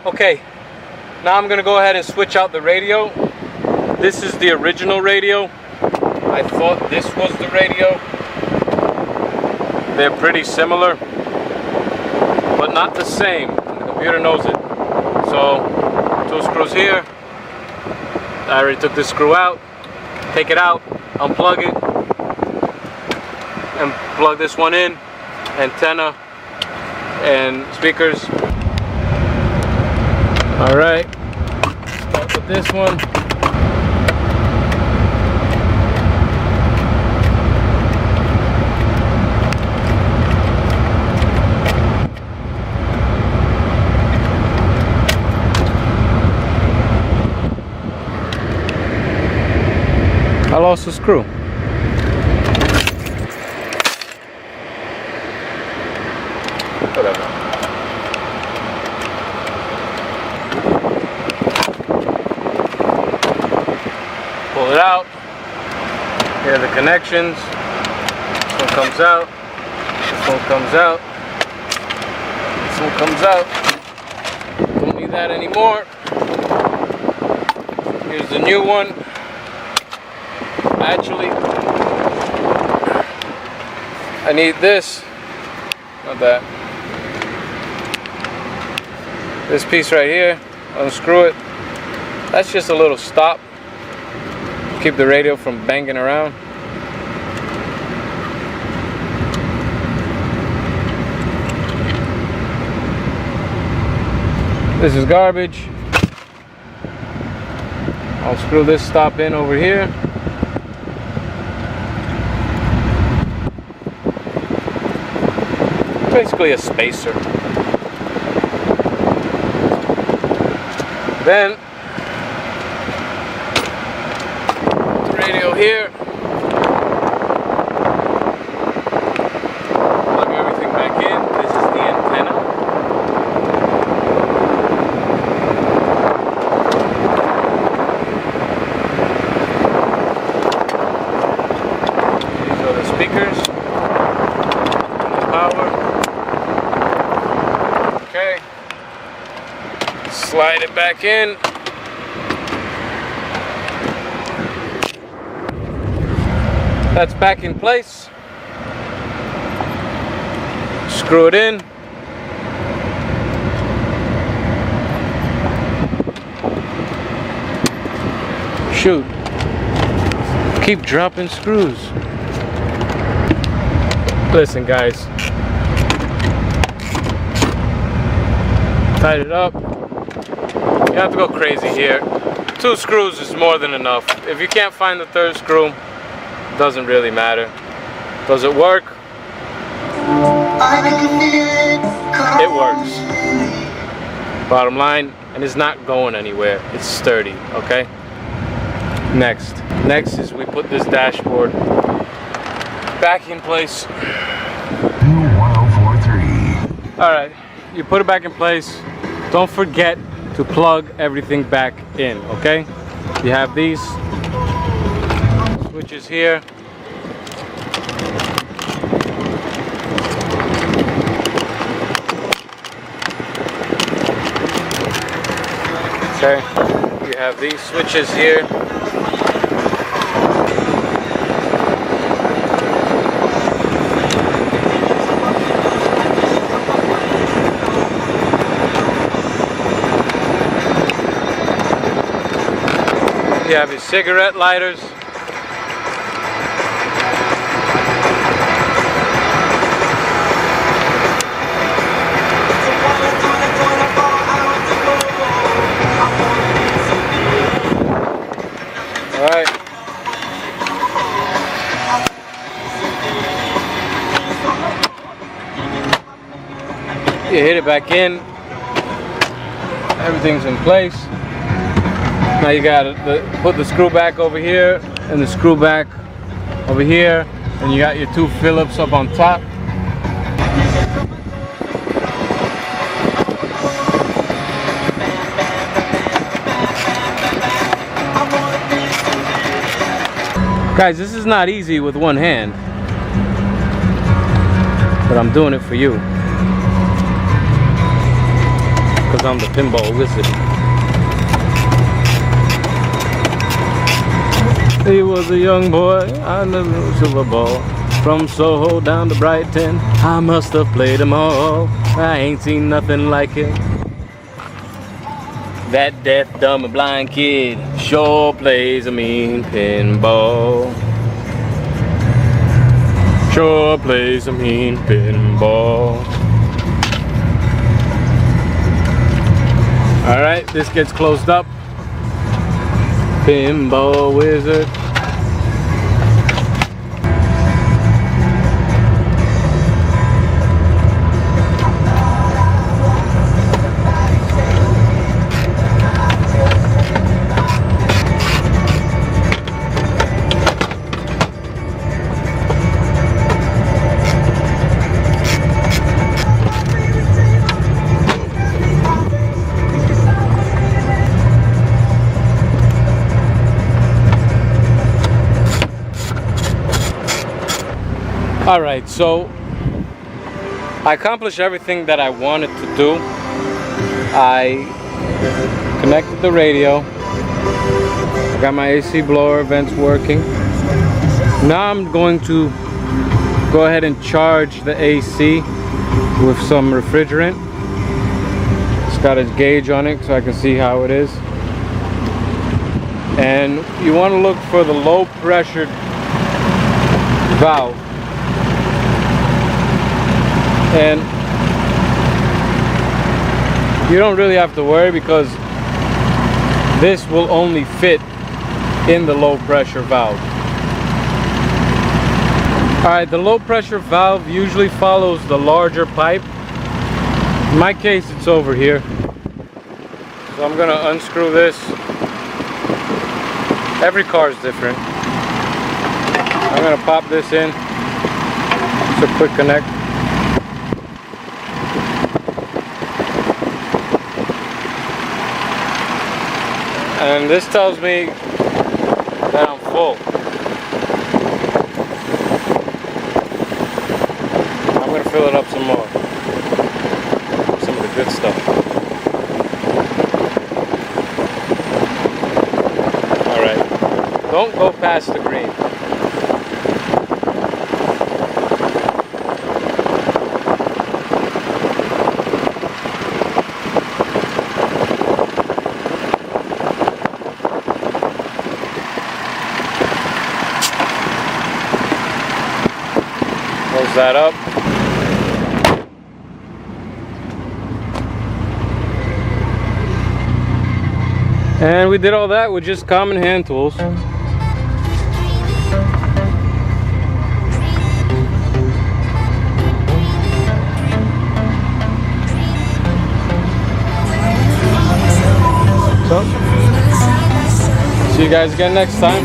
Okay, now I'm gonna go ahead and switch out the radio. This is the original radio. I thought this was the radio. They're pretty similar, but not the same. The computer knows it. So, 2 screws here. I already took this screw out. Take it out, unplug it, and plug this one in. Antenna and speakers. All right, start with this one. I lost the screw. Whatever. Pull it out. Here are the connections. This one comes out. This one comes out. This one comes out. Don't need that anymore. Here's the new one. Actually, I need this. Not that. This piece right here. Unscrew it. That's just a little stop. Keep the radio from banging around. This is garbage. I'll screw this stop in over here. Basically a spacer. Then the radio here. Plug everything back in. This is the antenna. These are the speakers. And the power. Okay. Slide it back in. That's back in place. Screw it in. Shoot. Keep dropping screws. Listen, guys. Tied it up. You have to go crazy here. 2 screws is more than enough. If you can't find the 3rd screw, it doesn't really matter. Does it work? It works. Bottom line, and it's not going anywhere. It's sturdy, okay? Next is we put this dashboard back in place. 1043. All right, you put it back in place. Don't forget to plug everything back in, okay? You have these switches here. Okay, you have these switches here. You have your cigarette lighters. All right. You hit it back in. Everything's in place. Now you gotta put the screw back over here and the screw back over here, and you got your 2 Phillips up on top. Guys, this is not easy with one hand, but I'm doing it for you. because I'm the pinball wizard. He was a young boy, I never silver ball. From Soho down to Brighton, I must have played them all. I ain't seen nothing like it. That deaf, dumb, and blind kid sure plays a mean pinball. Sure plays a mean pinball. Alright, this gets closed up. Pinball wizard. Alright, so I accomplished everything that I wanted to do. I connected the radio. I got my AC blower vents working. Now I'm going to go ahead and charge the AC with some refrigerant. It's got a gauge on it so I can see how it is. And you want to look for the low pressure valve. And you don't really have to worry because this will only fit in the low pressure valve. Alright, the low pressure valve usually follows the larger pipe. In my case, it's over here. So I'm gonna unscrew this. Every car is different. I'm gonna pop this in. It's a quick connect. And this tells me that I'm full. I'm going to fill it up some more. Some of the good stuff. Alright. Don't go past the green. Close that up. And we did all that with just common hand tools. So, see you guys again next time.